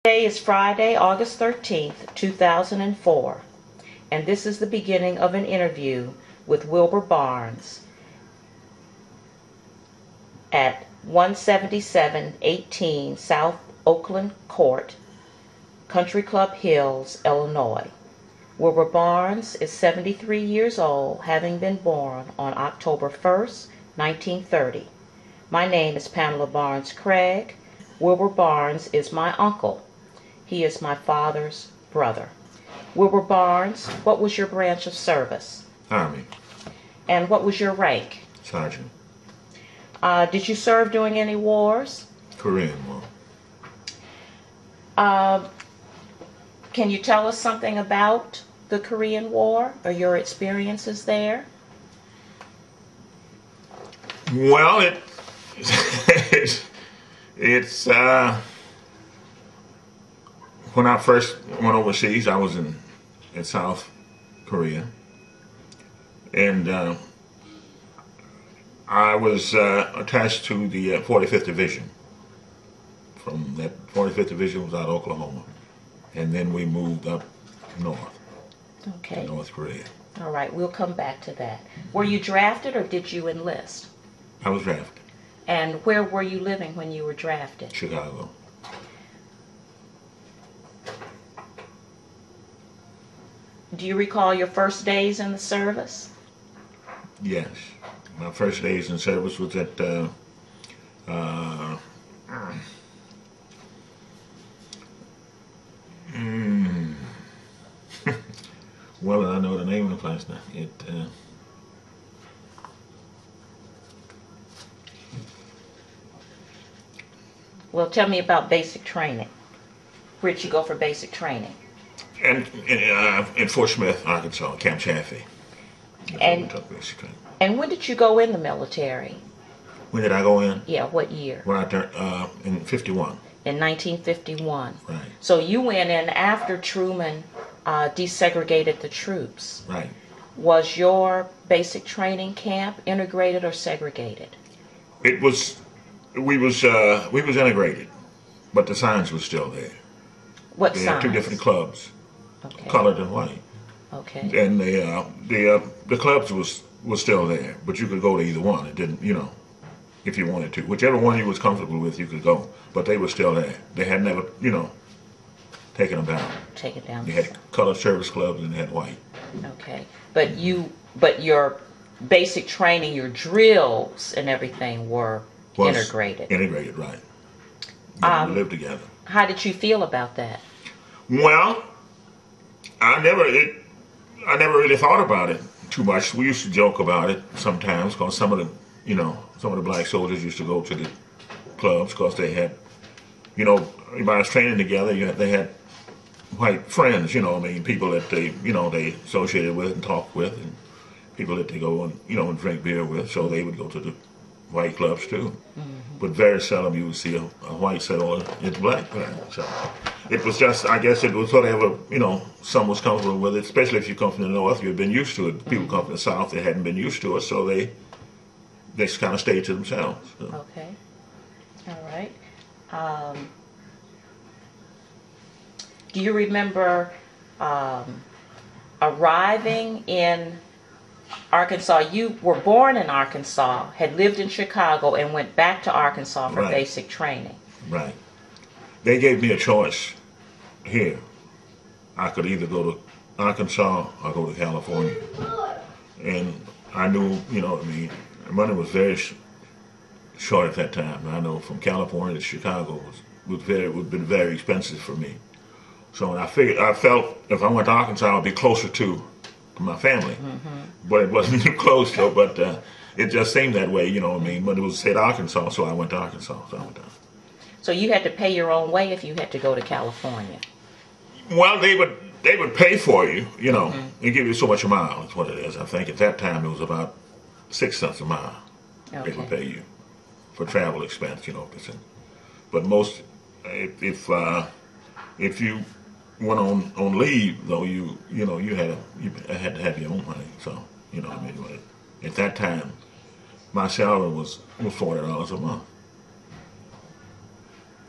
Today is Friday, August 13th, 2004, and this is the beginning of an interview with Wilbur Barnes at 17718 South Oakland Court, Country Club Hills, Illinois. Wilbur Barnes is 73 years old, having been born on October 1st, 1930. My name is Pamela Barnes Craig. Wilbur Barnes is my uncle. He is my father's brother. Wilbur Barnes, what was your branch of service? Army. And what was your rank? Sergeant. Did you serve during any wars? Korean War. Can you tell us something about the Korean War or your experiences there? Well, it's when I first went overseas, I was in South Korea, and I was attached to the 45th Division. From that 45th Division was out of Oklahoma, and then we moved up north to North Korea. All right, we'll come back to that. Were you drafted or did you enlist? I was drafted. And where were you living when you were drafted? Chicago. Do you recall your first days in the service? Yes. My first days in service was at well, I know the name of the place now. Well, tell me about basic training. Where'd you go for basic training? And in Fort Smith, Arkansas, Camp Chaffee. And when did you go in the military? When did I go in? Yeah, what year? When I turned in 51. In 1951. Right. So you went in after Truman desegregated the troops. Right. Was your basic training camp integrated or segregated? It was. We was integrated, but the signs were still there. What they signs? Had two different clubs, colored and white. Okay. And the clubs was still there, but you could go to either one. It didn't, if you wanted to, whichever one you was comfortable with, you could go. But they were still there. They had never, taken them down. Taken down. They had colored service clubs and they had white. Okay, but your basic training, your drills and everything were integrated. Integrated, right. We lived together. How did you feel about that? Well, I never really thought about it too much. We used to joke about it sometimes because some of the black soldiers used to go to the clubs because they had, everybody was training together. They had white friends, people that they associated with and talked with, and people that they go and and drink beer with. So they would go to the white clubs too. But very seldom you would see a white settle in black. So it was just, I guess it was whatever, some was comfortable with it, especially if you come from the north, you had been used to it. People come from the south, they hadn't been used to it, so they kind of stayed to themselves. So. Okay. All right. Do you remember arriving in Arkansas? You were born in Arkansas, had lived in Chicago, and went back to Arkansas for basic training. Right. They gave me a choice here. I could either go to Arkansas or go to California. And I knew, money was very short at that time. I know from California to Chicago would have been very expensive for me. So I felt if I went to Arkansas, I would be closer to my family. But it wasn't too close though, but it just seemed that way, But it was said Arkansas, so I went to Arkansas. So you had to pay your own way if you had to go to California? Well, they would pay for you, They give you so much a mile, is what it is. I think at that time it was about 6 cents a mile. They would pay you for travel expense, But most, if you went on leave, though, you had to have your own money. So at that time, my salary was $40 a month,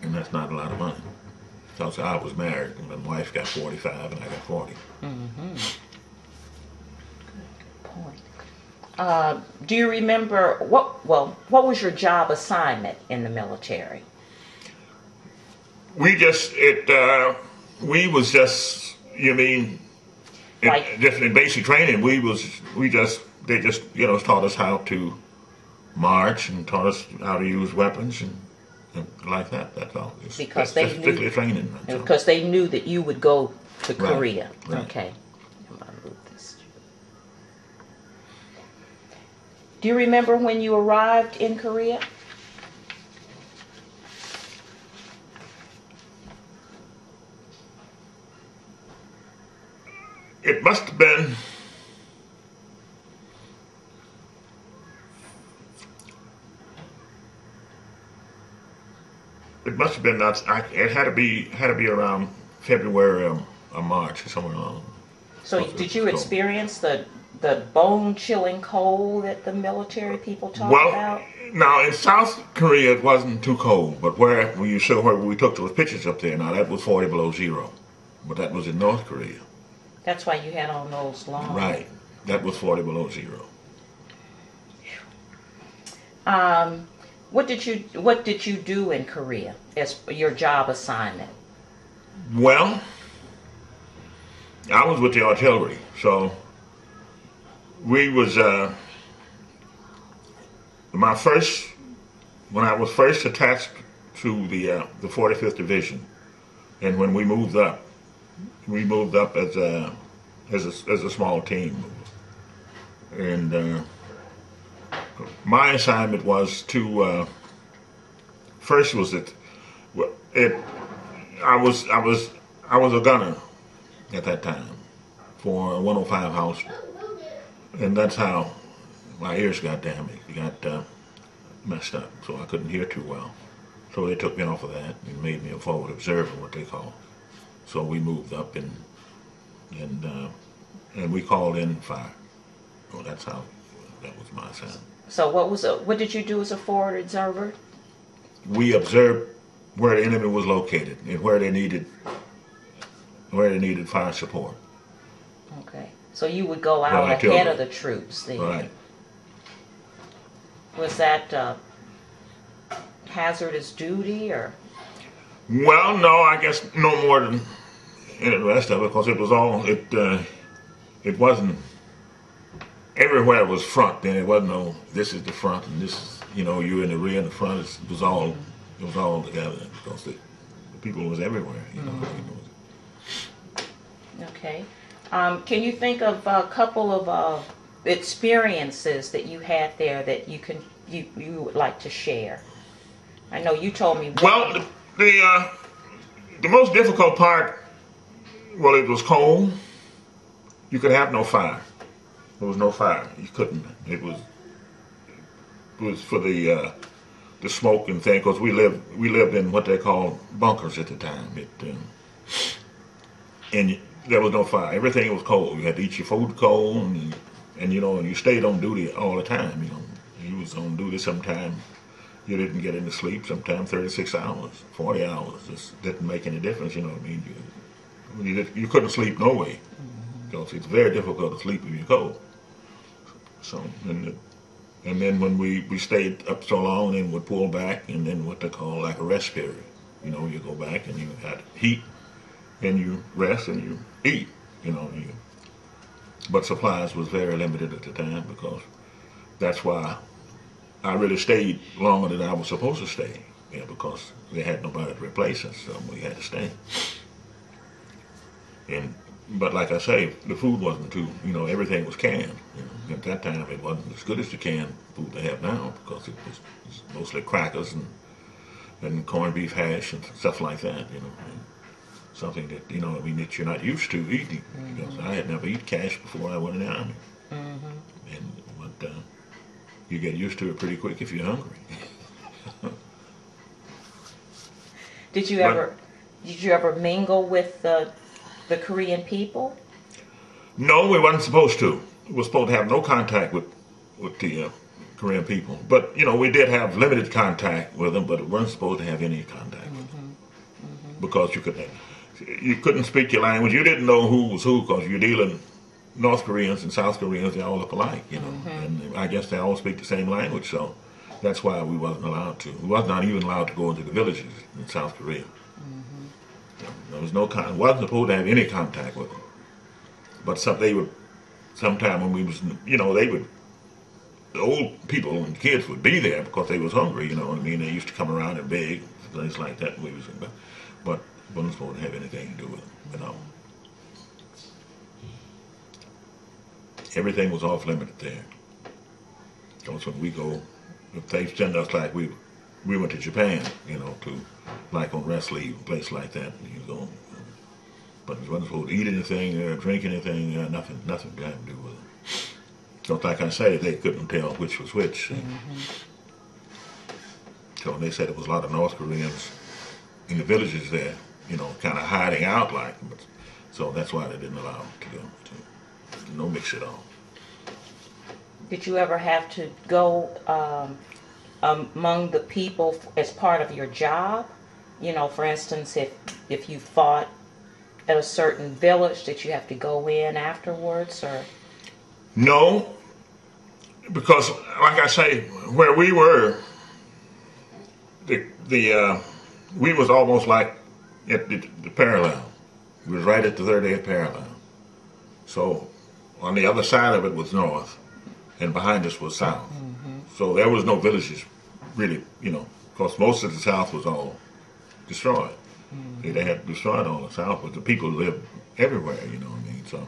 and that's not a lot of money. So I was married, and my wife got 45, and I got 40. Mm-hmm. Good point. Do you remember what was your job assignment in the military? We was just, you mean, just in basic training, they just, taught us how to march and taught us how to use weapons and like that. That's all. Because they knew, strictly training. because they knew that you would go to Korea. Right. Okay. Do you remember when you arrived in Korea? It must have been not. It had to be around February or March or somewhere along. So did you experience the bone-chilling cold that the military people talk about? Now in South Korea it wasn't too cold, but where we took those pictures up there, now that was 40 below zero, but that was in North Korea. That's why you had on those long. Right, that was 40 below zero. What did you do in Korea as your job assignment? Well, I was with the artillery, so we was when I was first attached to the 45th Division, and when we moved up as a small team, and my assignment was to first was I was a gunner at that time for a 105 house, and that's how my ears got damaged. They got messed up, so I couldn't hear too well. So they took me off of that and made me a forward observer, what they call. So we moved up and we called in fire. So that was my assignment. So what did you do as a forward observer? We observed where the enemy was located and where they needed fire support. Okay. So you would go out ahead of the troops then. Right. Was that hazardous duty or? Well, no, I guess no more than the rest of it, because it was all it wasn't everywhere was front. Then it wasn't no. This is the front, and this is you're in the rear and the front. It was all together because the people was everywhere. Okay. Can you think of a couple of experiences that you had there that you would like to share? I know you told me. Well, the most difficult part, well, it was cold. You could have no fire. There was no fire. You couldn't. It was for the smoke and thing, because we lived in what they call bunkers at the time. And there was no fire. Everything was cold. You had to eat your food cold, and you stayed on duty all the time. You was on duty sometime. You didn't get any sleep. Sometimes 36 hours, 40 hours. Just didn't make any difference. You know what I mean? You couldn't sleep no way, because it's very difficult to sleep if you're cold. So and then when we stayed up so long, then would pull back, and then what they call like a rest period. You go back and you had heat, and you rest and you eat. But supplies was very limited at the time, because that's why I really stayed longer than I was supposed to stay. Because they had nobody to replace us, so we had to stay. But like I say, the food wasn't too. Everything was canned. At that time, it wasn't as good as the canned food they have now, because it was mostly crackers and corned beef hash and stuff like that. Something that that you're not used to eating. Because I had never eaten cash before I went in the army. But you get used to it pretty quick if you're hungry. Did you ever mingle with the Korean people? No, we wasn't supposed to. We were supposed to have no contact with the Korean people. But we did have limited contact with them, but we weren't supposed to have any contact with them. because you couldn't speak your language. You didn't know who was who because you're dealing North Koreans and South Koreans. They all look alike, you know. And I guess they all speak the same language, so that's why we wasn't allowed to. We was not even allowed to go into the villages in South Korea. There was no wasn't supposed to have any contact with them. But sometime when we was, you know, the old people and kids would be there because they was hungry, you know what I mean? They used to come around and beg, things like that. But wasn't supposed to have anything to do with them, you know. Everything was off limit there. Because when we go, if they send us like we went to Japan, you know, to like on rest leave, a place like that, you go. But we wasn't supposed to eat anything, drink anything, nothing to have to do with it. So like I say, they couldn't tell which was which. So they said there was a lot of North Koreans in the villages there, you know, kind of hiding out like. So that's why they didn't allow them to go. No mix at all. Did you ever have to go among the people as part of your job? You know, for instance, if you fought at a certain village, did you have to go in afterwards, or? No, because like I say, where we were, we was almost like at the parallel. We was right at the 30th parallel. So on the other side of it was north, and behind us was south. So there was no villages, really, you know, because most of the south was all destroyed. They had destroyed all the south, but the people lived everywhere, you know what I mean? So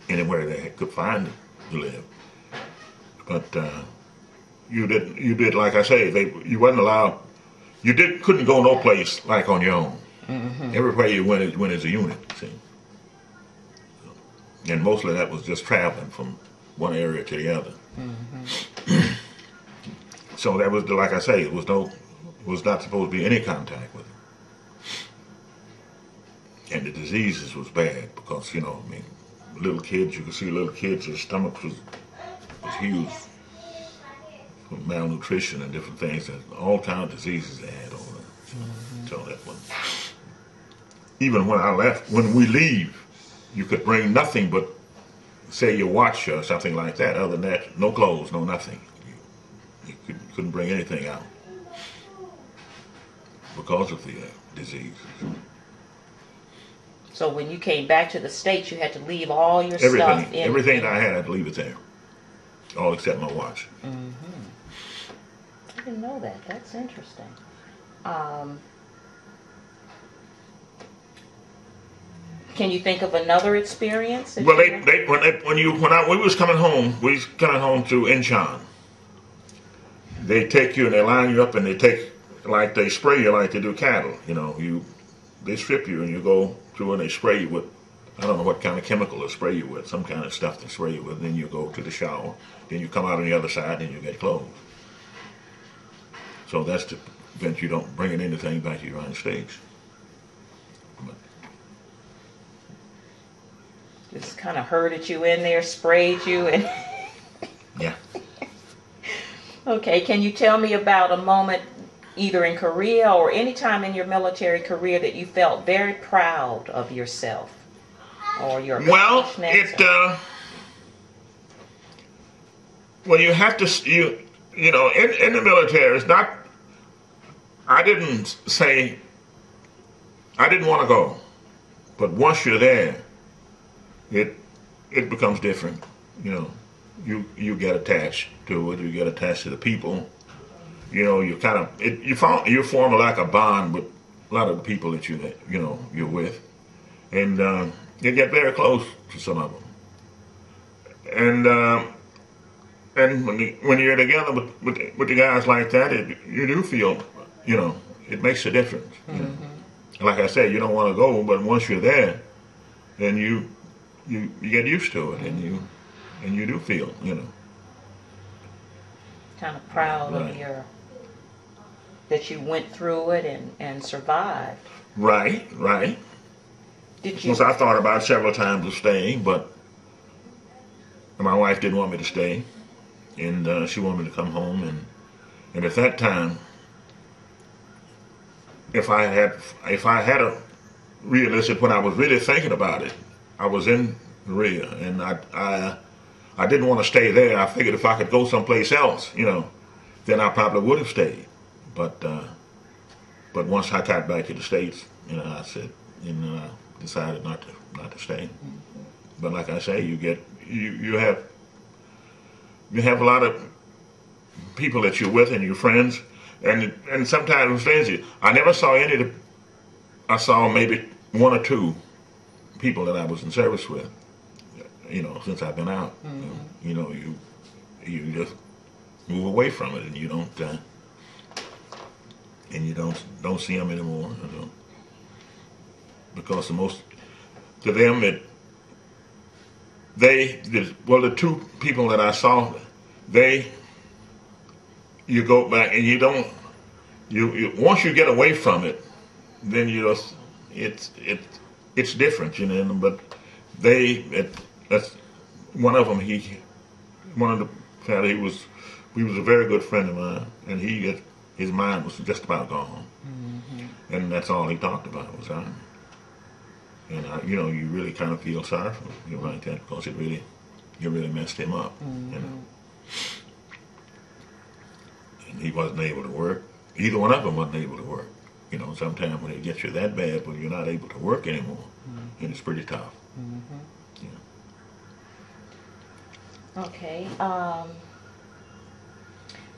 anywhere they could find to live. But you did like I say, you wasn't allowed. Couldn't go no place like on your own. Everywhere you went as a unit. See, and mostly that was just traveling from one area to the other. So that was like I say, it was not supposed to be any contact with them. And the diseases was bad because, you know, I mean, little kids, you could see little kids, their stomachs was huge from malnutrition and different things, and all kinds of diseases they had over there. So that one. Even when we leave, you could bring nothing but, say, your watch or something like that. Other than that, no clothes, no nothing. You couldn't bring anything out because of the disease. So when you came back to the States, you had to leave all your Everything, stuff in. Everything I had to leave it there. All except my watch. I didn't know that. That's interesting. Can you think of another experience? Well, when we was coming home, to Incheon. They take you and they line you up and they spray you like they do cattle. You know, they strip you and you go through and they spray you with, I don't know what kind of chemical they spray you with, some kind of stuff they spray you with. Then you go to the shower. Then you come out on the other side and you get clothes. So that's to prevent you don't bring anything back to the United States. Just kind of herded you in there, sprayed you, and yeah. Okay, can you tell me about a moment either in Korea or any time in your military career that you felt very proud of yourself or your accomplishments? Well, you have to, you know, in the military, it's not, I didn't want to go, but once you're there, it becomes different, you know. You get attached to it. You get attached to the people. You know, you form like a bond with a lot of the people that you're with, and you get very close to some of them. And when you're together with the guys like that, you do feel, you know, it makes a difference. You know? Like I said, you don't want to go, but once you're there, then you get used to it, and you do feel, you know, kind of proud of that you went through it and survived. Right. Did you? Once I thought about it several times of staying, but my wife didn't want me to stay, and she wanted me to come home, and at that time, if I had a realistic, when I was really thinking about it, I was in Korea, and I didn't want to stay there. I figured if I could go someplace else, then I probably would have stayed. But once I got back to the States, I said, I decided not to stay. But like I say, you have a lot of people that you're with and your friends, and sometimes strangers. I never saw any. I saw maybe one or two people that I was in service with. Since I've been out, you just move away from it, and you don't see them anymore. Because to them the two people that I saw, you go back and you don't, once you get away from it, then it's different, but that's one of them. He was a very good friend of mine, and his mind was just about gone, and that's all he talked about was I. And you really kind of feel sorry for him like that, because it really messed him up, And he wasn't able to work. Either one of them wasn't able to work. Sometimes when it gets you that bad, when you're not able to work anymore, and it's pretty tough. Okay.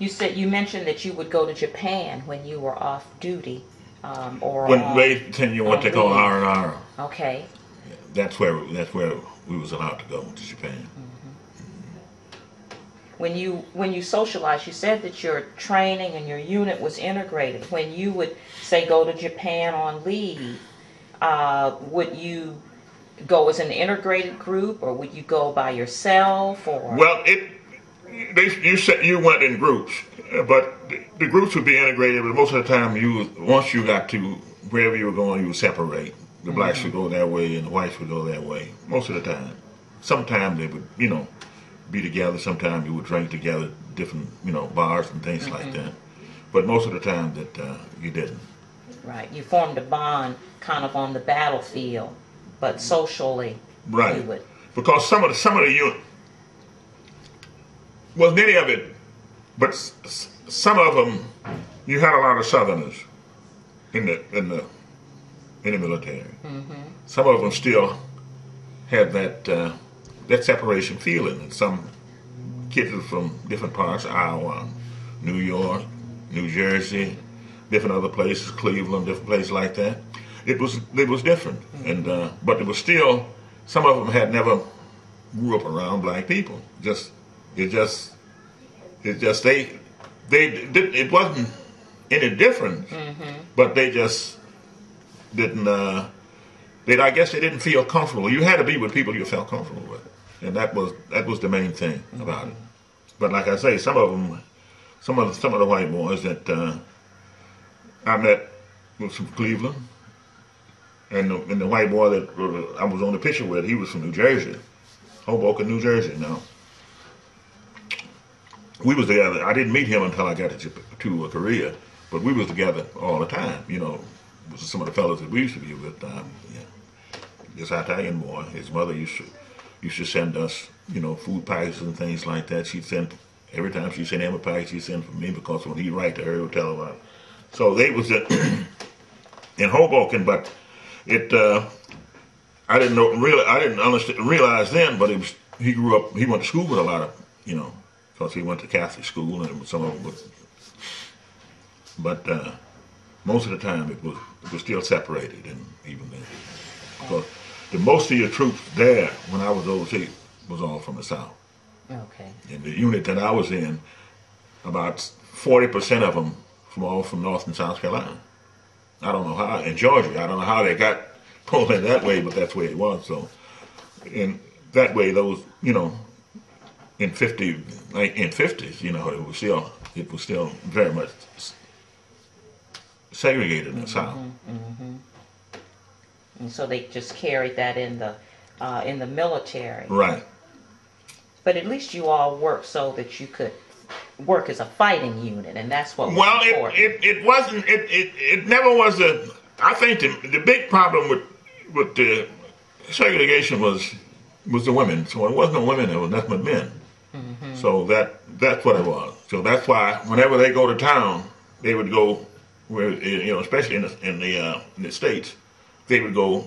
You mentioned that you would go to Japan when you were off duty, or when they send you what they call R&R. Okay. That's where we was allowed to go to Japan. When you socialized, you said that your training and your unit was integrated. When you would say go to Japan on leave, would you go as an integrated group, or would you go by yourself? Or well, you said you went in groups, but the groups would be integrated. But most of the time, once you got to wherever you were going, you would separate. The blacks would go that way, and the whites would go that way. Most of the time, sometimes they would, be together. Sometimes you would drink together, different, bars and things like that. But most of the time that you didn't. Right, you formed a bond kind of on the battlefield, but socially, right? You would. Because some of the unit, well, many of it, but some of them, you had a lot of Southerners in the military. Some of them still had that separation feeling, and some kids were from different parts, Iowa, New York, New Jersey, different other places, Cleveland, different places like that. It was different, and but it was still, some of them had never grew up around black people. It wasn't any different, but they just didn't. I guess they didn't feel comfortable. You had to be with people you felt comfortable with, and that was the main thing about it. But like I say, some of the white boys that I met was from Cleveland, and the white boy that I was on the picture with, he was from New Jersey, Hoboken, New Jersey. Now, we was together. I didn't meet him until I got to Korea, but we was together all the time. Some of the fellas that we used to be with. This Italian boy, his mother used to send us, food packages and things like that. Every time she sent him a package, she'd send for me, because when he'd write to her, he would tell her about it. So they was in Hoboken, but I didn't realize then, but he grew up, he went to school with a lot of, because he went to Catholic school, and some of them was, but most of the time it was still separated, and even then, because the most of your troops there when I was overseas was all from the South. Okay. And the unit that I was in, about 40% of them all from North and South Carolina. I don't know how, in Georgia, I don't know how they got pulled in that way, but that's the way it was. So, in that way, those, in 50s, it was still very much segregated in the South. And so they just carried that in the military. Right. But at least you all worked so that you could work as a fighting unit, and that's what was Well, important. it wasn't. It never was a. I think the big problem with the segregation was the women. So it wasn't the women; it was nothing but men. So that's what it was. So that's why whenever they go to town, they would go where especially in the States, they would go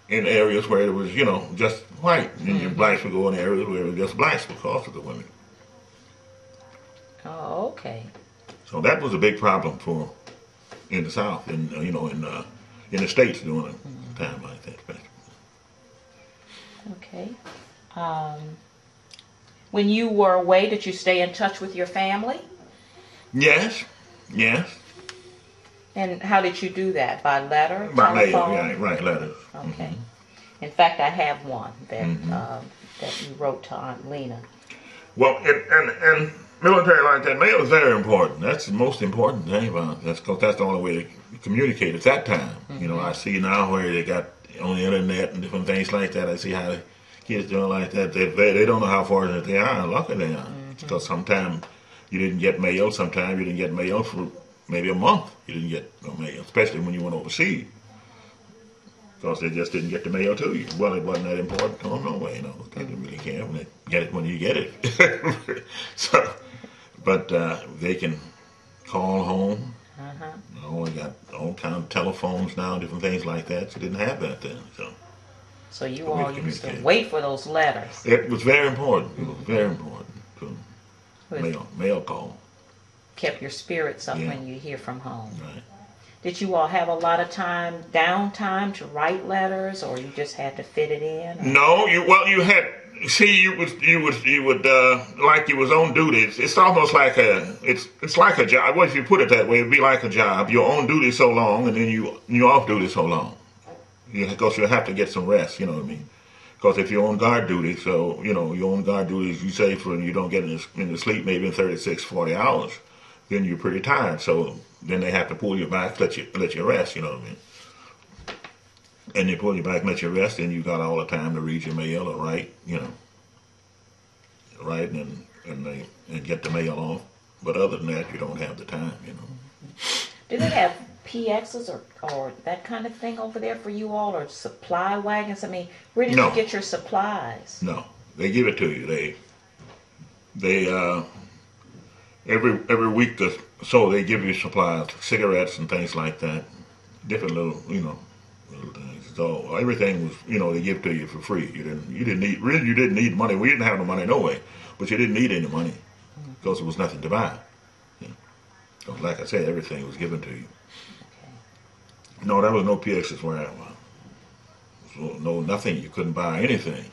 in areas where it was just white, and your blacks would go in areas where it was just blacks because of the women. Oh, okay. So that was a big problem in the South, in the States during a time like that. Okay. When you were away, did you stay in touch with your family? Yes. And how did you do that? By letter, By mail, telephone? yeah, right, letters. Okay. In fact, I have one that you wrote to Aunt Lena. Well, and military like that, mail is very important. That's the most important thing about it. That's the only way to communicate at that time. I see now where they got on the internet and different things like that. I see how the kids doing like that. They don't know how fortunate they are, how lucky they are. Because sometimes you didn't get mail. Sometimes you didn't get mail for maybe a month. You didn't get no mail, especially when you went overseas. Because they just didn't get the mail to you. Well, it wasn't that important to them no way, They didn't really care when they get it when you get it. But they can call home. We got all kinds of telephones now, different things like that. So didn't have that then. So you all used to wait for those letters. It was very important. It was very important to mail call. Kept your spirits up when you hear from home. Right. Did you all have a lot of downtime to write letters, or you just had to fit it in? Or? No, you had. See, you would like you was on duty. It's almost like it's like a job. Well, if you put it that way, it'd be like a job. You're on duty so long, and then you're off duty so long. Because you have to get some rest. You know what I mean? Because if you're on guard duty, so you're on guard duty, you say for you don't get into sleep maybe in 36, 40 hours, then you're pretty tired. So then they have to pull you back, let you rest. You know what I mean? And they pull you back, let you rest, and you got all the time to read your mail or write, write and get the mail off. But other than that, you don't have the time, Do they have PXs or that kind of thing over there for you all, or supply wagons? I mean, where did you get your supplies? No, they give it to you. They every week or so they give you supplies, cigarettes and things like that, different little things. So everything was, they give to you for free. You didn't need money. We didn't have no money no way, but you didn't need any money because there was nothing to buy. So like I said, everything was given to you. Okay. No, there was no PXs where I was. So, no, nothing. You couldn't buy anything.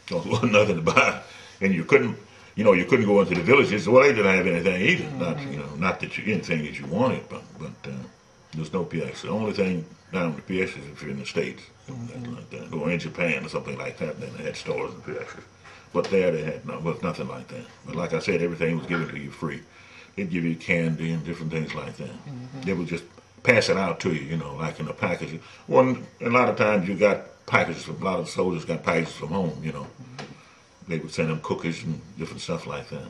There wasn't nothing to buy, and you couldn't go into the villages. Well, they didn't have anything either. Not that anything that you wanted, but there's no PX. The only thing down with PX is if you're in the States, like that, or in Japan or something like that. Then they had stores and PXs, but there they had was nothing like that. But like I said, everything was given to you free. They'd give you candy and different things like that. They would just pass it out to you, like in a package. A lot of times you got packages a lot of soldiers got packages from home, They would send them cookies and different stuff like that.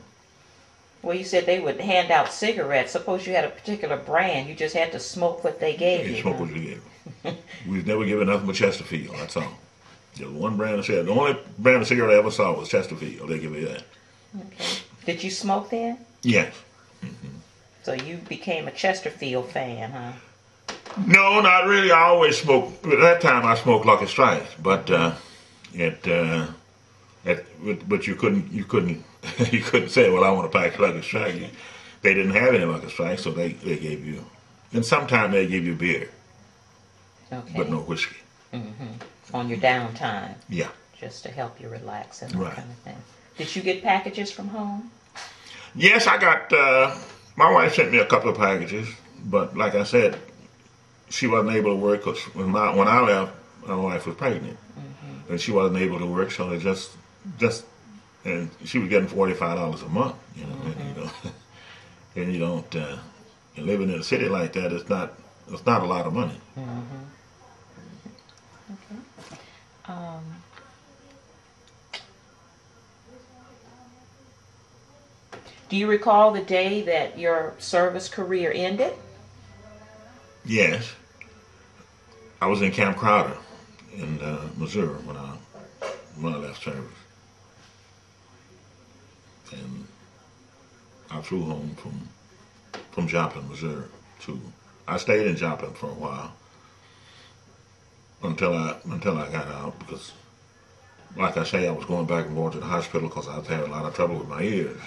Well, you said they would hand out cigarettes. Suppose you had a particular brand, you just had to smoke what they gave you. You smoke what you gave you. We was never given nothing but Chesterfield, that's all. Just one brand of cigarette. The only brand of cigarette I ever saw was Chesterfield. They give you that. Okay. Did you smoke then? Yes. So you became a Chesterfield fan, huh? No, not really. I always smoked. At that time, I smoked Lucky Strikes, but but you couldn't you couldn't say, well, I want to pack Lucky Strike. They didn't have any Lucky Strikes, so they gave you, and sometimes they give you beer, but no whiskey. On your downtime. Yeah. Just to help you relax and that kind of thing. Did you get packages from home? Yes, I got. My wife sent me a couple of packages, but like I said, she wasn't able to work because when I left, my wife was pregnant, and she wasn't able to work, so it just and she was getting $45 a month, and you don't and living in a city like that, it's not a lot of money. Okay. Do you recall the day that your service career ended? Yes. I was in Camp Crowder in Missouri when I left service. And I flew home from Joplin, Missouri. I stayed in Joplin for a while until I got out, because, like I say, I was going back and forth to the hospital because I was having a lot of trouble with my ears.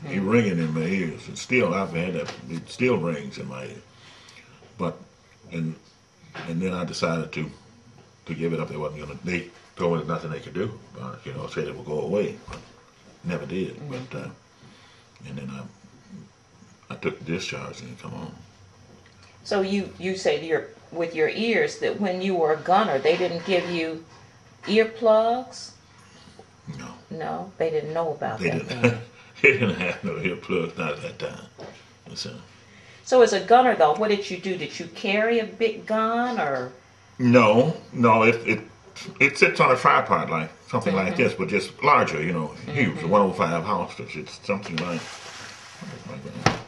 It ringing in my ears. And still, I've had that. It still rings in my ear. But and then I decided to give it up. They told me there's nothing they could do about it. Said it would go away, but never did. But and then I took the discharge and come on. So you say with your ears that when you were a gunner, they didn't give you earplugs? No. No, they didn't know about They that. didn't. They didn't have no earplugs, not at that time. So as a gunner, though, what did you do? Did you carry a big gun, or? No. It sits on a tripod like something like this, but just larger. Huge. 105 holsters. It's something like that.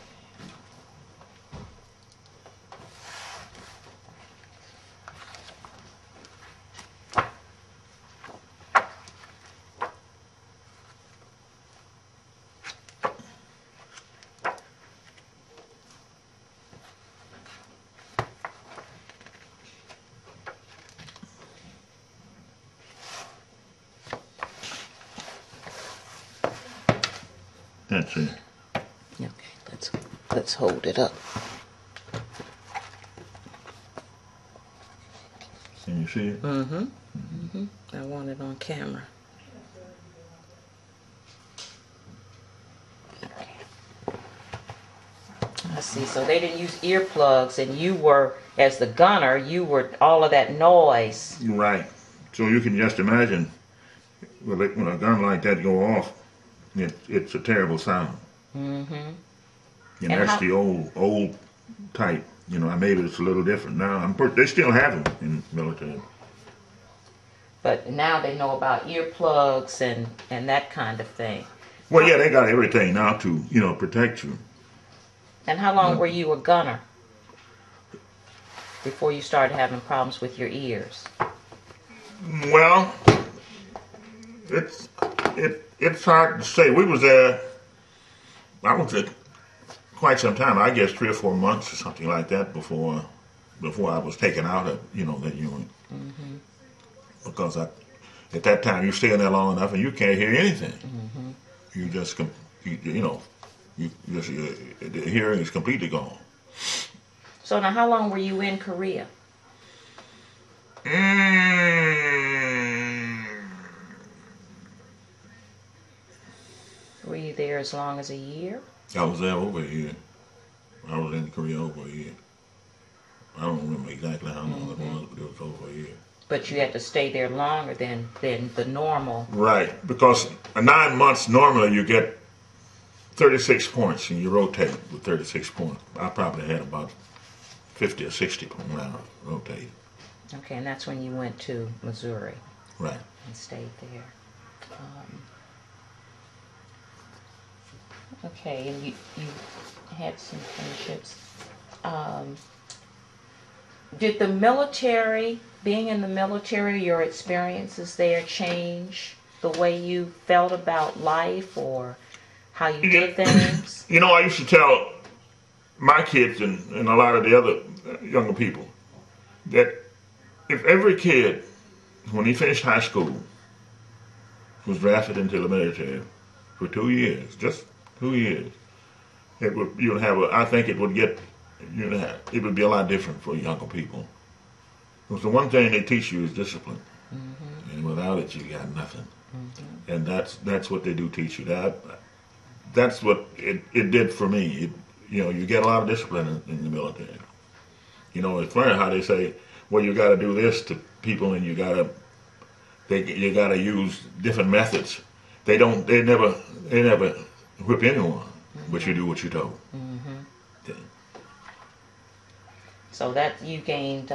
That's it. Okay, let's hold it up. Can you see it? I want it on camera. Okay. I see. So they didn't use earplugs, and you were, as the gunner, all of that noise. Right. So you can just imagine when a gun like that go off, it's a terrible sound. And that's the old type. Maybe it's a little different now. They still have them in the military. But now they know about earplugs and that kind of thing. Well, yeah, they got everything now to protect you. And how long were you a gunner before you started having problems with your ears? Well, it's hard to say. We was there. I was there quite some time. I guess 3 or 4 months or something like that before I was taken out of that unit. Because at that time you stay in there long enough and you can't hear anything. You just the hearing is completely gone. So now, how long were you in Korea? Were you there as long as a year? I was there over a year. I was in Korea over a year. I don't remember exactly how long it was, but it was over a year. But you had to stay there longer than the normal. Right, because 9 months normally you get 36 points and you rotate with 36 points. I probably had about 50 or 60 points when I rotated. Okay, and that's when you went to Missouri. Right. And stayed there. Okay, and you had some friendships. Did the military, being in the military, your experiences there change the way you felt about life or how you did things? I used to tell my kids and a lot of the other younger people that if every kid, when he finished high school, was drafted into the military for 2 years, just 2 years, it would be a lot different for younger people. Because the one thing they teach you is discipline, and without it, you got nothing. And that's what they do teach you. That's what it did for me. You get a lot of discipline in the military. It's funny how they say, well, you got to do this to people, and you got to use different methods. They never whip anyone, but you do what you're told. Yeah. So that you gained.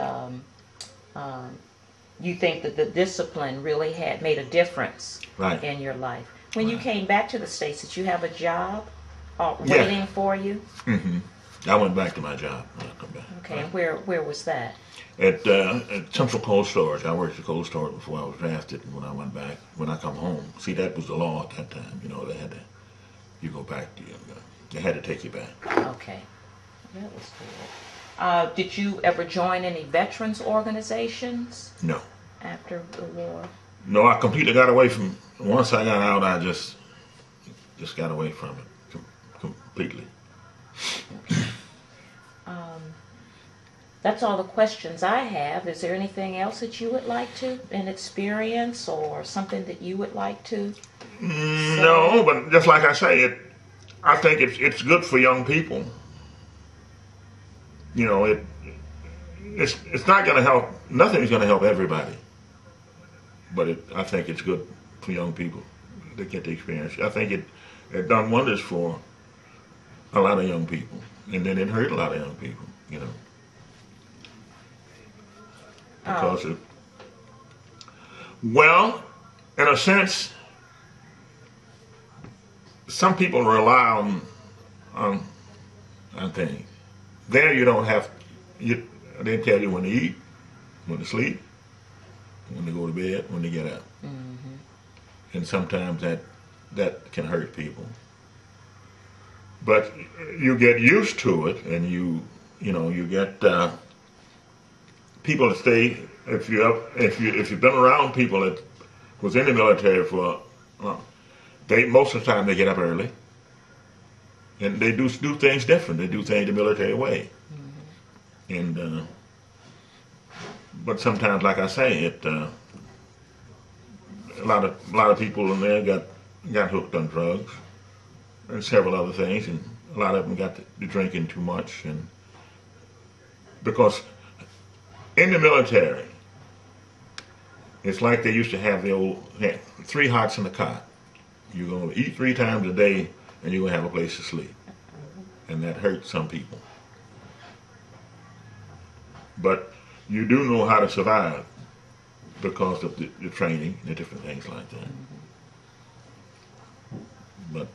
You think that the discipline really made a difference in your life. When you came back to the States, did you have a job Yeah. waiting for you? I went back to my job when I come back. Okay, and where was that? At Central Cold Storage. I worked at Cold Storage before I was drafted, and when I went back, when I come home, see, that was the law at that time. You know, they had to, you go back to they had to take you back. Okay, that was good. Did you ever join any veterans organizations No. after the war? No, I completely got away from, once I got out, I just got away from it completely. That's all the questions I have. Is there anything else that you would like to, an experience or something that you would like to say? No, but just like I say, I think it's good for young people. You know, it's not going to help. Nothing's going to help everybody. But I think it's good for young people to get the experience. I think it done wonders for a lot of young people, and then it hurt a lot of young people. You know. Because well, in a sense, some people rely on things. There you don't have, they tell you when to eat, when to sleep, when to go to bed, when to get up. And sometimes that can hurt people. But you get used to it, and you get people to stay. If you've been around people that was in the military for, most of the time they get up early, and they do things different. They do things the military way, and but sometimes, like I say, a lot of people in there got hooked on drugs and several other things, and a lot of them got to drinking too much, and because in the military, it's like they used to have the old 3 hots in the cot. You're going to eat 3 times a day, and you're going to have a place to sleep. And that hurts some people. But you do know how to survive because of the training and the different things like that. But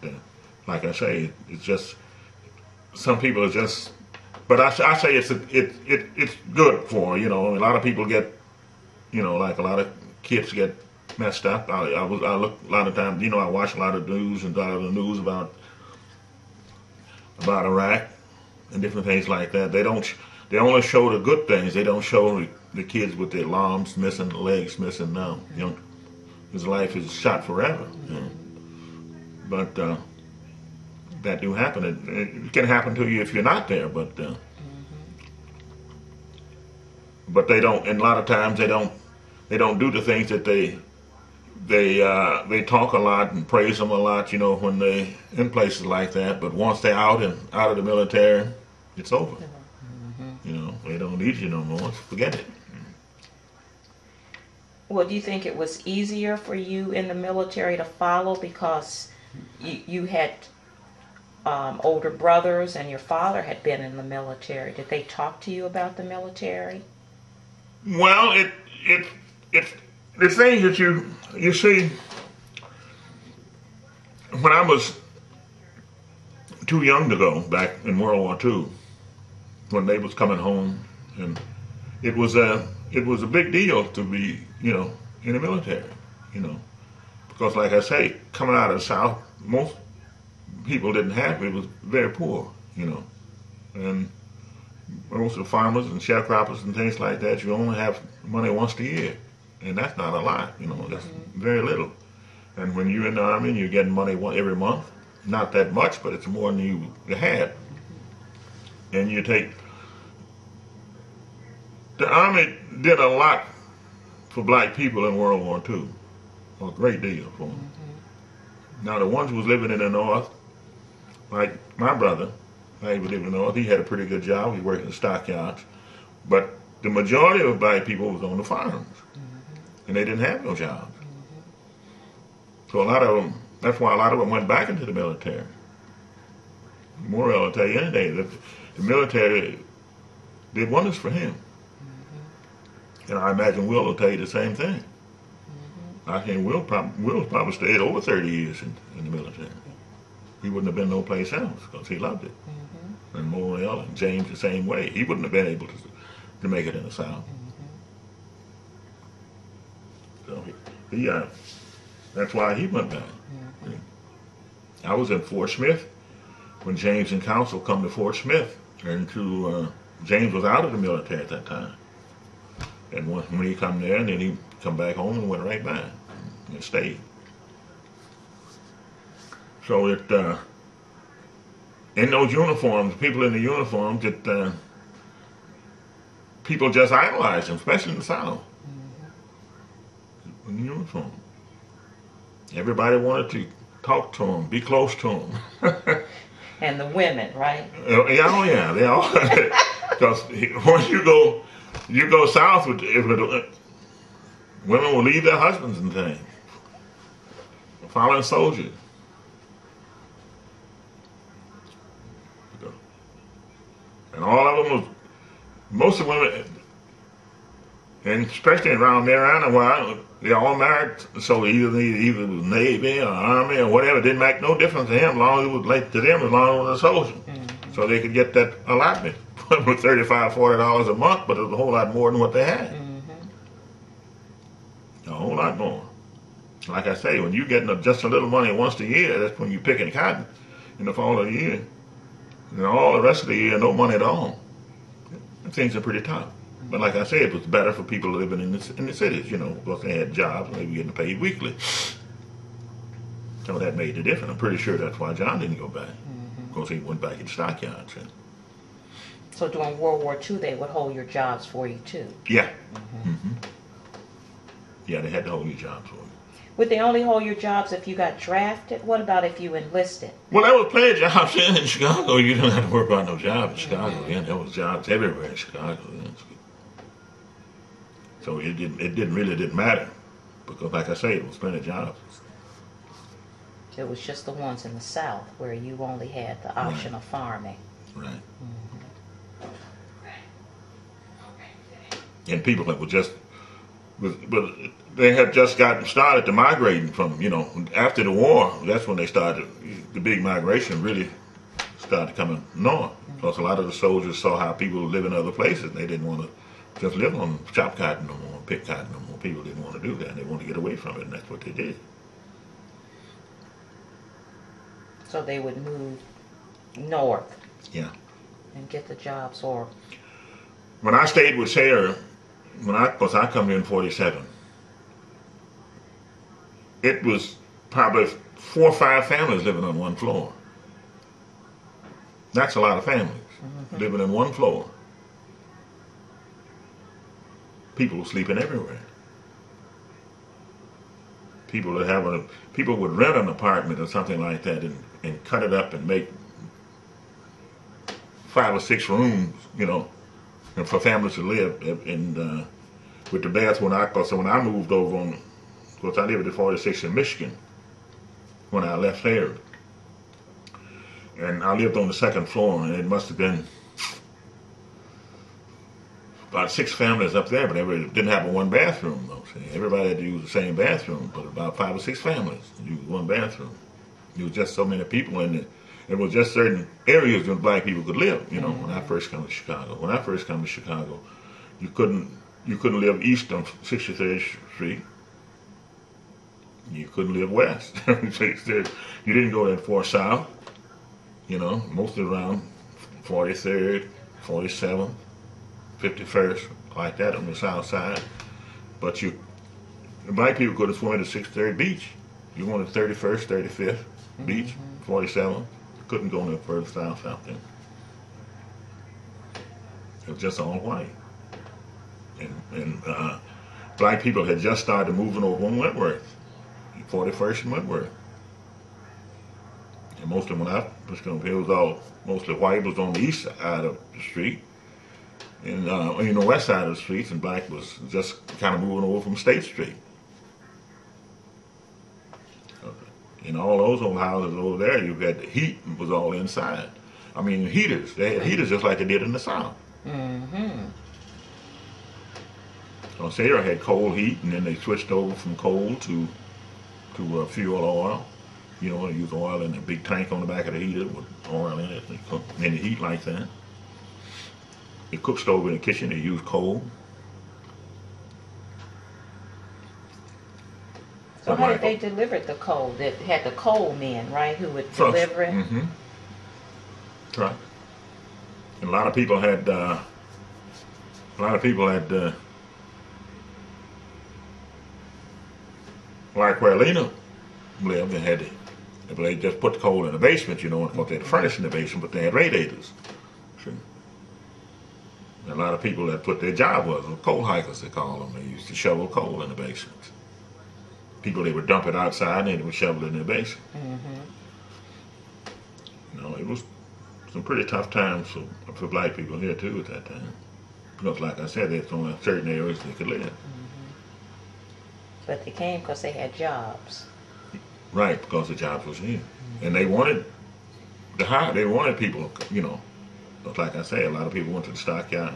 like I say, it's just, some people are just, but I say it's good for, a lot of people get, like a lot of kids get messed up. I look a lot of times, I watch a lot of news and a lot of the news about Iraq and different things like that. They only show the good things. They don't show the kids with their arms missing, legs missing now. His life is shot forever. But that do happen. It can happen to you if you're not there, but they don't. And a lot of times they don't do the things that they talk a lot and praise them a lot, when they in places like that. But once they're out of the military, it's over. They don't need you no more. Forget it. Well, do you think it was easier for you in the military to follow because you had older brothers and your father had been in the military? Did they talk to you about the military? Well, it's the thing that you see. When I was too young to go back in World War II, when they was coming home, and it was a big deal to be in the military, because like I say, coming out of the South, most people didn't have it. It was very poor, and most of the farmers and sharecroppers and things like that, you only have money once a year, and that's not a lot, that's very little. And when you're in the Army and you're getting money every month, not that much, but it's more than you had. And the Army did a lot for black people in World War II, a great deal for them. Now the ones who was living in the North, like my brother, he was living in the North, he had a pretty good job, he worked in the stockyards, but the majority of black people was on the farms, and they didn't have no jobs. So a lot of them, that's why a lot of them went back into the military. Morrell will tell you anything, that the military did wonders for him. And I imagine Will tell you the same thing. I think Will probably stayed over 30 years in the military. He wouldn't have been no place else because he loved it. Mm-hmm. And Morrell and James the same way. He wouldn't have been able to make it in the South. Mm-hmm. So he that's why he went back. Mm-hmm. I was in Fort Smith when James and Council come to Fort Smith, and James was out of the military at that time. And when he come there, and then he come back home and went right back and stayed. So it in those uniforms, people in the uniforms, people just idolized him, especially in the South. In the uniform, everybody wanted to talk to him, be close to him. And the women, right? Yeah, oh yeah, they all. Because once you go south with women will leave their husbands and things, following soldiers. And all of them was, most of the women, and especially around Mariana, where they all married, so either it was Navy or Army or whatever. It didn't make no difference to him, as long as it was late to them, as long as it was a soldier. Mm-hmm. So they could get that allotment for $35, $40 a month, but it was a whole lot more than what they had. Mm-hmm. A whole lot more. Like I say, when you're getting just a little money once a year, that's when you're picking cotton in the fall of the year. And all the rest of the year, no money at all. Things are pretty tough. But like I said, it was better for people living in the cities, because they had jobs and they were getting paid weekly. So that made the difference. I'm pretty sure that's why John didn't go back, because he went back in stockyards. So during World War II, they would hold your jobs for you too? Yeah. Mm-hmm. Mm-hmm. Yeah, they had to hold your jobs for you. Would they only hold your jobs if you got drafted? What about if you enlisted? Well, there was plenty of jobs in Chicago. You didn't have to worry about no job in Chicago. Yeah, there was jobs everywhere in Chicago. So it really didn't matter, because like I say, it was plenty of jobs. It was just the ones in the South where you only had the option of farming. Right. And people that were just, but they had just gotten started to migrating from, after the war. That's when they started, the big migration really started coming north. Because a lot of the soldiers saw how people live in other places. They didn't want to just live on chop cotton no more, pick cotton no more. People didn't want to do that. They wanted to get away from it, and that's what they did. So they would move north. Yeah. And get the jobs. Or when I stayed with Sarah, because I come here in 47, it was probably 4 or 5 families living on one floor. That's a lot of families living in one floor. People were sleeping everywhere. People would rent an apartment or something like that and cut it up and make 5 or 6 rooms, and for families to live. And with the bathroom, so when I moved over because I lived at 46 in Michigan when I left there. And I lived on the 2nd floor, and it must have been about 6 families up there, but they didn't have a one bathroom though. See, everybody had to use the same bathroom, but about 5 or 6 families used one bathroom. There was just so many people in it. It was just certain areas where black people could live. When I first come to Chicago. When I first come to Chicago, you couldn't live east on 63rd Street. You couldn't live west. You didn't go that far south. Mostly around 43rd, 47th. 51st, like that on the south side. But the black people could have swum to 63rd Beach. You wanted 31st, 35th Beach, 47th. Couldn't go no further south out there. It was just all white. And black people had just started moving over on Wentworth, 41st and Wentworth. And mostly when I was coming here, it was all mostly white. It was on the east side of the street. And the west side of the streets, and black was just kind of moving over from State Street. In all those old houses over there, you had the heat was all inside. I mean, heaters. They had heaters just like they did in the South. So Sarah had coal heat, and then they switched over from coal to fuel oil. You know, use oil in a big tank on the back of the heater with oil in it. They cook in the heat like that. The cook stove in the kitchen, they use coal. So how did they deliver the coal? They had the coal men, right, who would Trucks. deliver it? Mm-hmm. Truck. And a lot of people had, like where Lena lived, they just put the coal in the basement, you know, because they had a furnace in the basement, but they had radiators. See? And a lot of people that put their job was coal hikers, they call them. They used to shovel coal in the basement. People, they would dump it outside and they would shovel it in the basement. Mm-hmm. You know, it was some pretty tough times for black people here too at that time. Because like I said, there's only certain areas they could live. Mm-hmm. But they came because they had jobs. Right, because the jobs was here. Mm-hmm. And they wanted people, you know. But like I say, a lot of people went to the stockyard.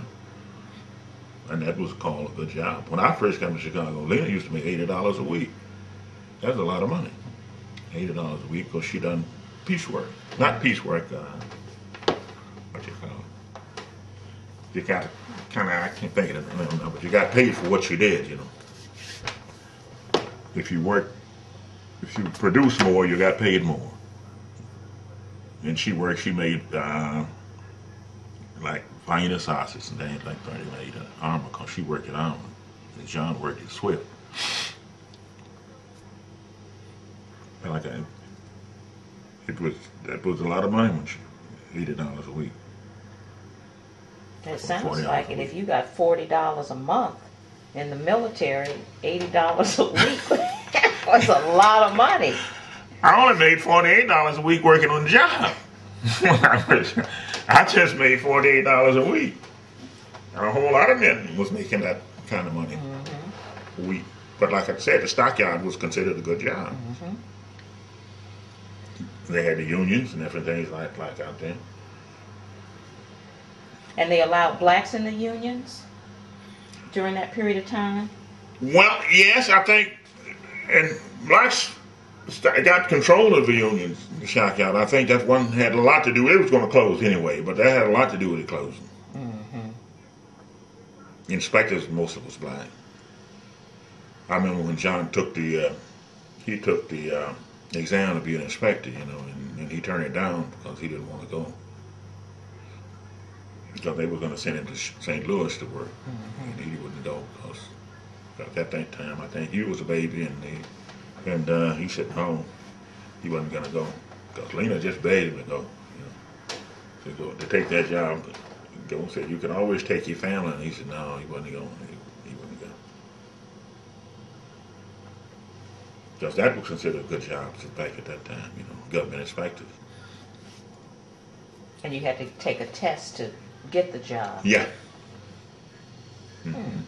And that was called a good job. When I first came to Chicago, Lena used to make $80 a week. That's a lot of money. $80 a week because she done piecework. Not piecework, what you call it? You got kind of, I can't think of it now, but you got paid for what you did, you know. If you produce more, you got paid more. And she made like finer sauces and things like that. They made Armour because she worked at Armour. And John worked at Swift. And like that was a lot of money when she $80 a week. It sounds like it. If you got $40 a month in the military, $80 a week was a lot of money. I only made $48 a week working on the job. I just made $48 a week. And a whole lot of men was making that kind of money a week. But like I said, the stockyard was considered a good job. Mm-hmm. They had the unions and different things like out there. And they allowed blacks in the unions during that period of time? Well, yes, I think, and blacks got control of the unions, the stockyard. I think that one had a lot to do. It was going to close anyway, but that had a lot to do with it closing. Mm-hmm. Inspectors, most of us black. I remember when John took the exam to be an inspector, you know, and he turned it down because he didn't want to go. Because they were going to send him to St. Louis to work, and he wouldn't go because at that time I think he was a baby, and he said no, he wasn't going to go because Lena just begged him to go, you know, to take that job. But go said you can always take your family, and he said no, he wasn't going. He wouldn't go because that was considered a good job back at that time, you know, government inspectors. And you had to take a test to get the job. Yeah. Mm-hmm.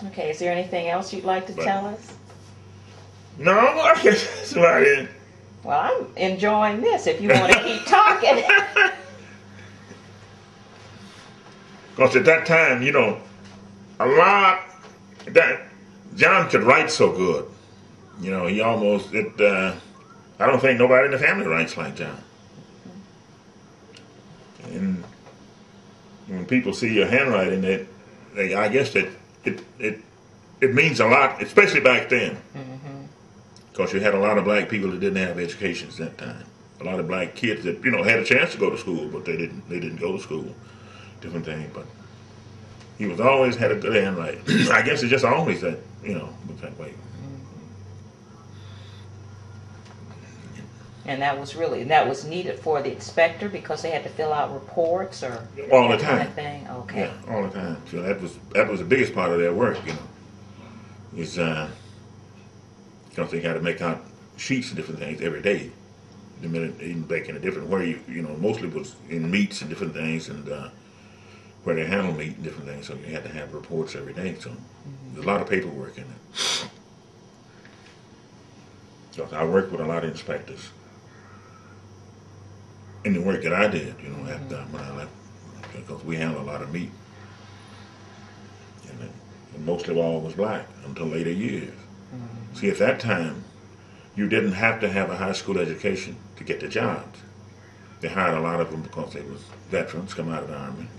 Okay, is there anything else you'd like to tell us? No, I guess that's about it. Well, I'm enjoying this if you want to keep talking. Because at that time, you know, John could write so good. You know, he almost, I don't think nobody in the family writes like John. And when people see your handwriting, I guess that it means a lot, especially back then. Because you had a lot of black people that didn't have educations at that time. A lot of black kids that, you know, had a chance to go to school, but they didn't go to school. Different thing, but he was always had a good handwriting. I guess it's just always that, you know, was that way. And that was needed for the inspector because they had to fill out reports or all the time. Kind of thing? Okay. Yeah, all the time. So that was the biggest part of their work, you know. Is because they got to make out sheets and different things every day. The minute even baking a different where you know, mostly was in meats and different things, and where they handle meat and different things. So you had to have reports every day. So there's a lot of paperwork in it. So I worked with a lot of inspectors. In the work that I did, you know, after when I left, because we handled a lot of meat, and mostly all was black until later years. See, at that time, you didn't have to have a high school education to get the jobs. They hired a lot of them because they was veterans come out of the Army.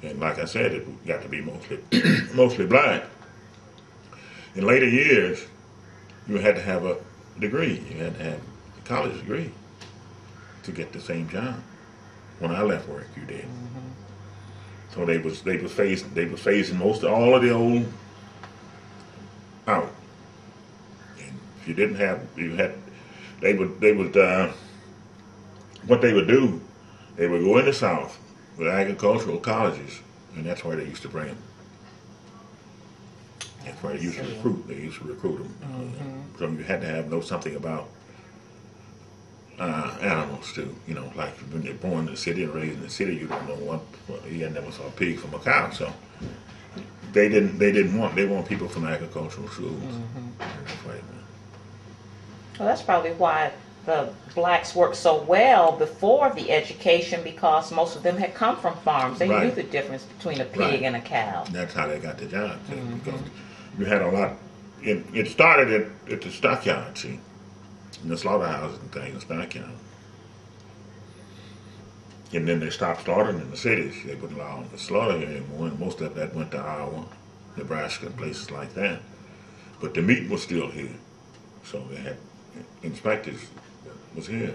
And like I said, it got to be mostly mostly black. In later years, you had to have a degree. You had to have a college degree to get the same job. When I left work, you did. So they was phasing most of all of the old out. And if you didn't have, they would what they would do, they would go in the South with agricultural colleges, and that's where they used to bring them. That's where they used to recruit. They used to recruit them. So you had to know something about animals too. Like when they're born in the city and raised in the city, you don't know what. You never saw a pig from a cow, so they want people from agricultural schools. That's why. Well, that's probably why the blacks worked so well before the education, because most of them had come from farms. They knew the difference between a pig and a cow. That's how they got the job, because you had a lot. It started at the stockyard, see, in the slaughterhouses and things, the stockyard. And then they stopped slaughtering in the cities. They wouldn't allow them to slaughter here anymore, and most of that went to Iowa, Nebraska, places like that. But the meat was still here, so they had inspectors was here.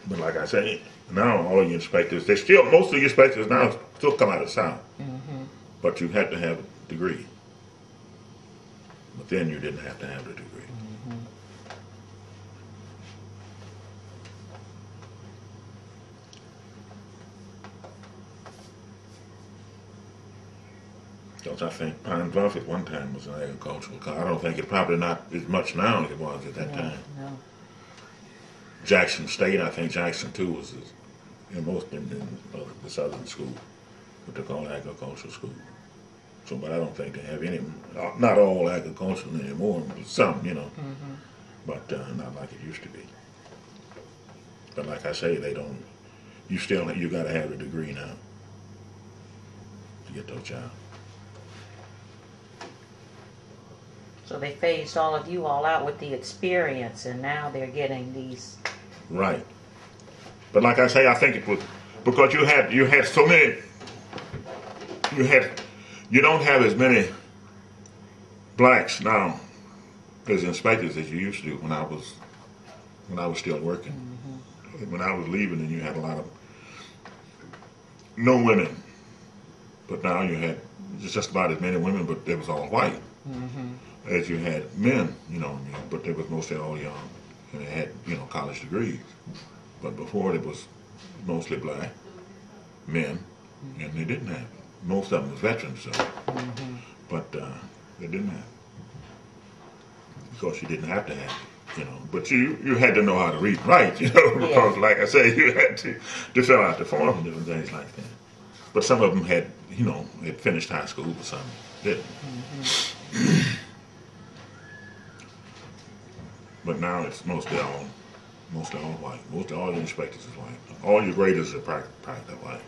But like I say, now all of the inspectors, most of the inspectors now still come out of the South. But you had to have a degree. But then you didn't have to have the degree. Because I think Pine Bluff at one time was an agricultural college. I don't think it's probably not as much now as it was at that time. No. Jackson State, I think Jackson too was in the southern school, what they call agricultural school. So, but I don't think they have any, not all agricultural anymore, but some, but not like it used to be. But like I say, they don't, you got to have a degree now to get those jobs. So they phased all of you all out with the experience, and now they're getting these. Right. But like I say, I think it was because you had so many. You don't have as many blacks now as inspectors as you used to when I was still working. When I was leaving, and you had a lot of no women, but now you had just about as many women, but they was all white. As you had men, but they was mostly all young, and they had, college degrees. But before it was mostly black men, and they didn't have it. Most of them was veterans, so. But they didn't have it. Because you didn't have to have it, But you had to know how to read and write, because like I say, you had to fill out the form and different things like that. But some of them had, had finished high school, but some didn't. But now it's mostly all white. Mostly all the inspectors is white. All your graders are practically white.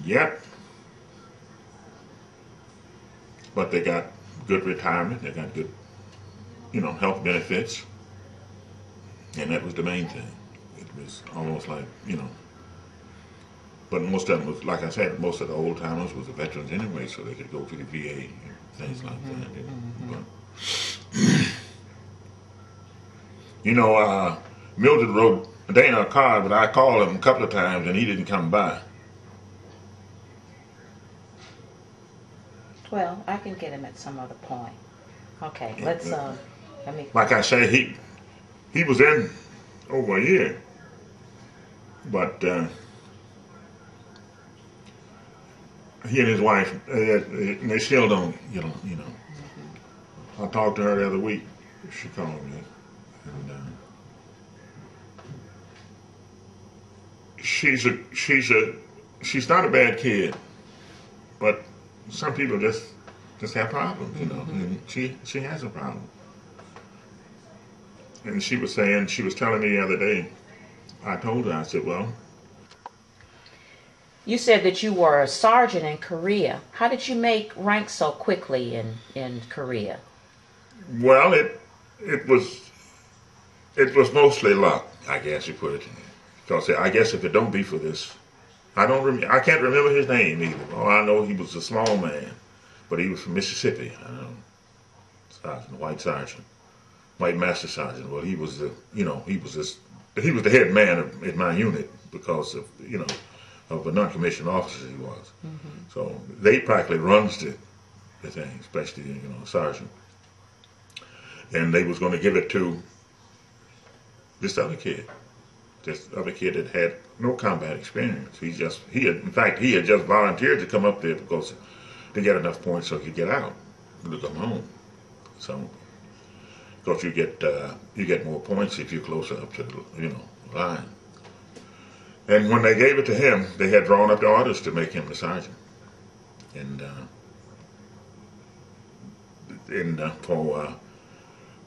Yep. But they got good retirement. They got good, health benefits. And that was the main thing. It was almost like, But most of them was, like I said, most of the old timers was the veterans anyway, so they could go to the VA and things like that. But, Mildred wrote Dana a card, but I called him a couple of times and he didn't come by. Well, I can get him at some other point. Okay, let me. Like I say, he was in over a year, but he and his wife, they still don't, I talked to her the other week. She called me, and she's not a bad kid, but some people just have problems, and she has a problem. And she was telling me the other day, I told her, I said, well, You said that you were a sergeant in Korea. How did you make rank so quickly in Korea? Well, it was it was mostly luck, I guess you put it. Because I guess if it don't be for this, I can't remember his name either. All I know he was a small man, but he was from Mississippi. Sergeant, white sergeant, white master sergeant. Well, he was he was the head man in my unit because of of a non-commissioned officer he was. Mm-hmm. So they practically runs the thing, especially sergeant. And they was going to give it to this other kid that had no combat experience. He had just volunteered to come up there because to get enough points so he could get out to come home. So, because you get more points if you're closer up to the line. And when they gave it to him, they had drawn up the orders to make him the sergeant. And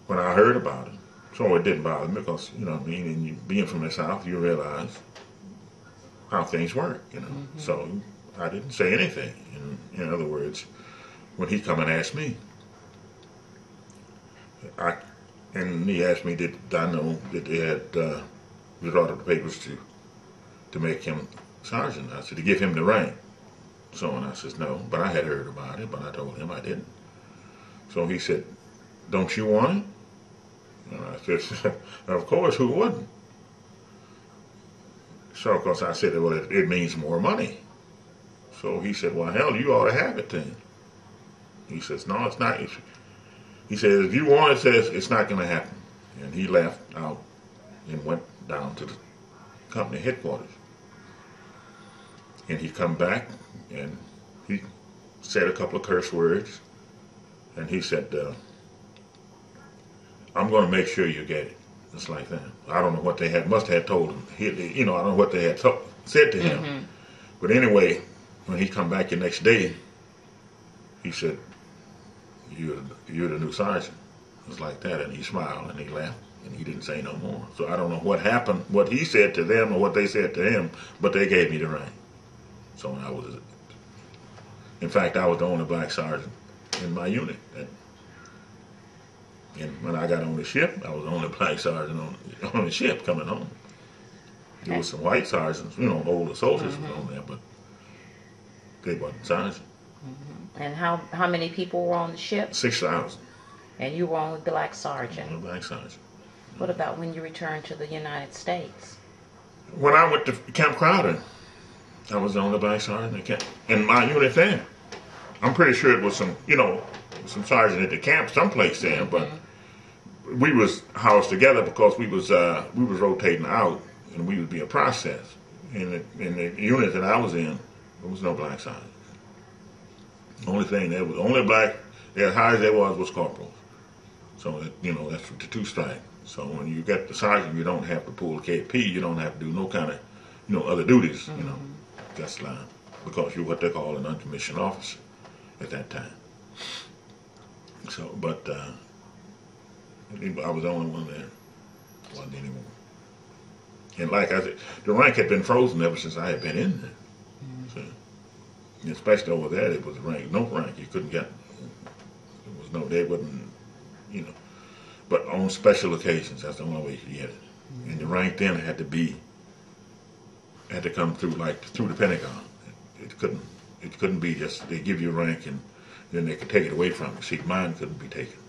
when I heard about it, so it didn't bother me because and you, being from the South, you realize how things work, Mm-hmm. So I didn't say anything. In other words, when he come and asked me, he asked me, did I know that they had brought up the papers to make him sergeant? I said, to give him the rank. So, and I says, no, but I had heard about it, but I told him I didn't. So he said, don't you want it? And I said, of course, who wouldn't? So, of course, I said, well, it means more money. So he said, well, hell, you ought to have it then. He says, no, it's not. He says, if you want it, says it's not going to happen. And he left out and went down to the company headquarters. And he come back and he said a couple of curse words. And he said, I'm going to make sure you get it. Just like that. I don't know what they must have told him. I don't know what they had said to him. Mm-hmm. But anyway, when he come back the next day, he said, you're the new sergeant. It was like that. And he smiled and he laughed and he didn't say no more. So I don't know what happened, what he said to them or what they said to him, but they gave me the rank. So in fact, I was the only black sergeant in my unit. And when I got on the ship, I was the only black sergeant on the ship coming home. There was some white sergeants, older soldiers mm-hmm. was on there, but they wasn't sergeants. Mm-hmm. And how many people were on the ship? 6,000. And you were only black sergeant? Only black sergeant. What about when you returned to the United States? When I went to Camp Crowder, I was the only black sergeant in my unit there. I'm pretty sure it was some sergeant at the camp someplace there, mm-hmm. but we was housed together because we was rotating out and we was being processed. In the unit that I was in, there was no black sergeant. The only thing there was only black, as high as there was corporals. So that's the two strike. So when you get the sergeant, you don't have to pull KP. You don't have to do no kind of other duties. Mm-hmm. That's line because you're what they call an uncommissioned officer at that time. So, but I was the only one there. Wasn't anymore. And like I said, the rank had been frozen ever since I had been in there. Mm-hmm. So, especially over there, it was no rank. You couldn't get. They wouldn't, But on special occasions, that's the only way you could get it. Mm-hmm. And the rank then had to come through the Pentagon. It couldn't be just they give you a rank and then they could take it away from you. See, mine couldn't be taken.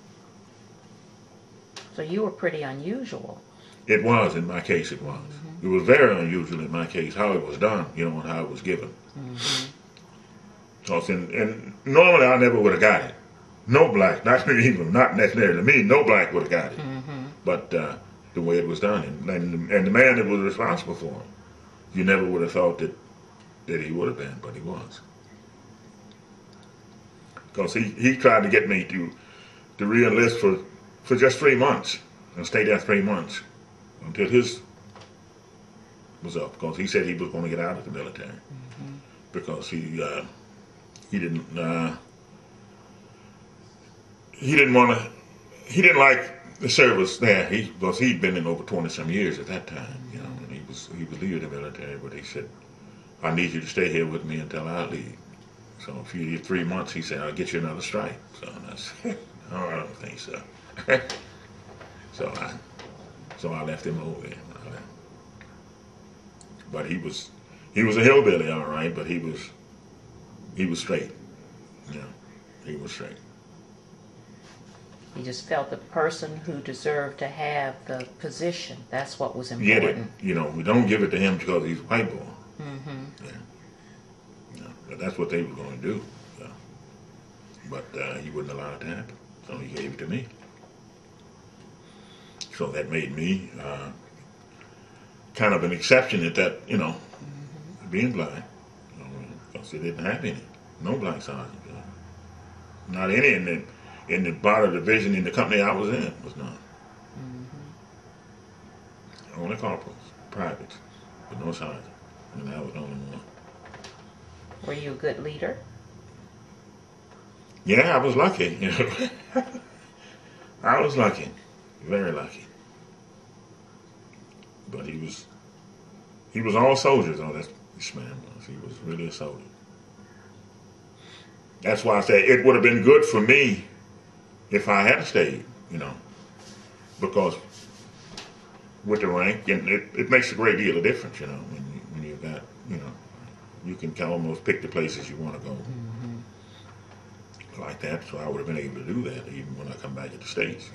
So you were pretty unusual. It was, in my case, it was. Mm-hmm. It was very unusual in my case, how it was done, and how it was given. Mm-hmm. And normally I never would have got it. No black, not necessarily me, no black would have got it. Mm-hmm. But the way it was done, and the man that was responsible for it, you never would have thought that he would have been, but he was. Because he tried to get me to re-enlist for just 3 months and stay there 3 months until his was up. Because he said he was going to get out of the military mm-hmm. because he didn't like the service there. Because he'd been in over 20 some years at that time, and he was leaving the military. But he said I need you to stay here with me until I leave. So if you need 3 months, he said, I'll get you another strike. So I said, oh, I don't think so. so I left him over there. But he was a hillbilly, all right, but he was straight. Yeah, he was straight. He just felt the person who deserved to have the position. That's what was Yeah, important. we don't give it to him because he's white boy. Mm-hmm. Yeah. But that's what they were going to do. So. But he wouldn't allow it to happen, so he gave it to me. So that made me kind of an exception at that, being blind, because they didn't have any, no black sergeants, not any in the bar division in the company I was in was none. Mm-hmm. Only corporals, privates, but no sergeant, and I was the only one. Were you a good leader? Yeah, I was lucky. I was lucky, very lucky. But he was all soldiers. Oh, this man was. He was really a soldier. That's why I say it would have been good for me if I had stayed, because with the rank, and it makes a great deal of difference, when you got, you can almost pick the places you want to go. Mm-hmm. Like that. So I would have been able to do that even when I come back to the States,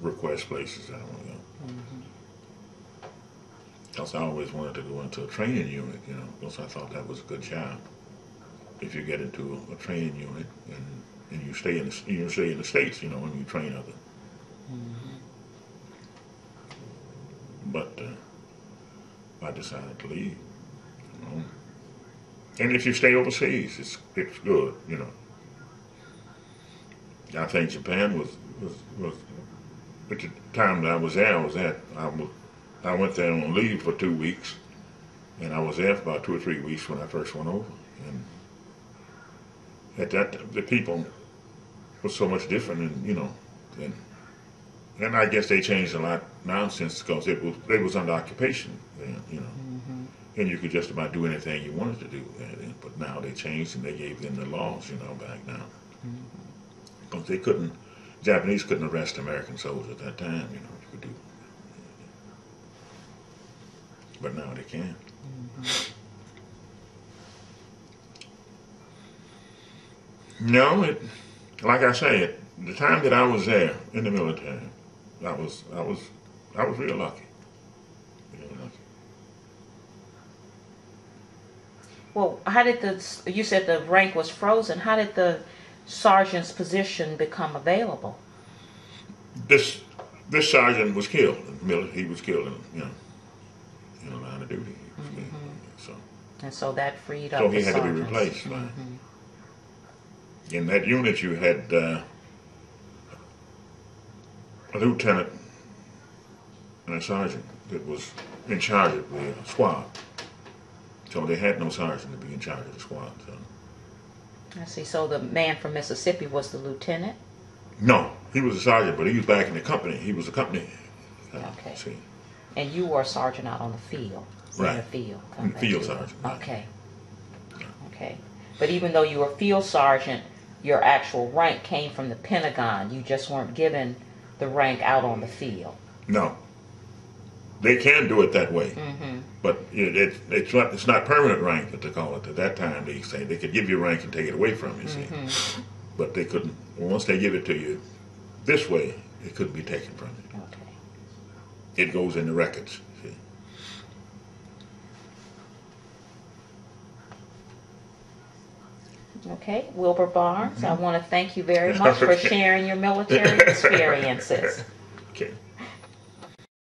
request places I want to go. Mm-hmm. Because I always wanted to go into a training unit, because I thought that was a good job. If you get into a training unit and you stay in the States, and you train others. Mm-hmm. But I decided to leave. And if you stay overseas, it's good, I think Japan was at the time that I was there. I went there on leave for 2 weeks, and I was there for about 2 or 3 weeks when I first went over. And at that, the people were so much different, and I guess they changed a lot now since, because they was under occupation then, mm-hmm. And you could just about do anything you wanted to do then. But now they changed and they gave them the laws, back now, because mm-hmm. Japanese couldn't arrest American soldiers at that time, you could do. But now they can. Mm-hmm. No, like I say, the time that I was there in the military, I was real lucky. Real lucky. Well, you said the rank was frozen. How did the sergeant's position become available? This sergeant was killed. He was killed in the line of duty. Mm-hmm. So that freed up. So he had to be replaced. Mm-hmm. In that unit, you had a lieutenant and a sergeant that was in charge of the squad. So they had no sergeant to be in charge of the squad. So. I see. So the man from Mississippi was the lieutenant? No, he was a sergeant, but he was back in the company. He was a company. Okay. See. And you were a sergeant out on the field. Right. In the field. Field sergeant. Right. Okay. Yeah. Okay. But even though you were field sergeant, your actual rank came from the Pentagon. You just weren't given the rank out on the field. No. They can do it that way. Mm-hmm. But it's not permanent rank that they call it. At that time, they say they could give you rank and take it away from you, mm-hmm. see. But they couldn't. Once they give it to you this way, it couldn't be taken from you. Okay. It goes in the records, see. Okay, Wilbur Barnes, I want to thank you very much for sharing your military experiences. Okay.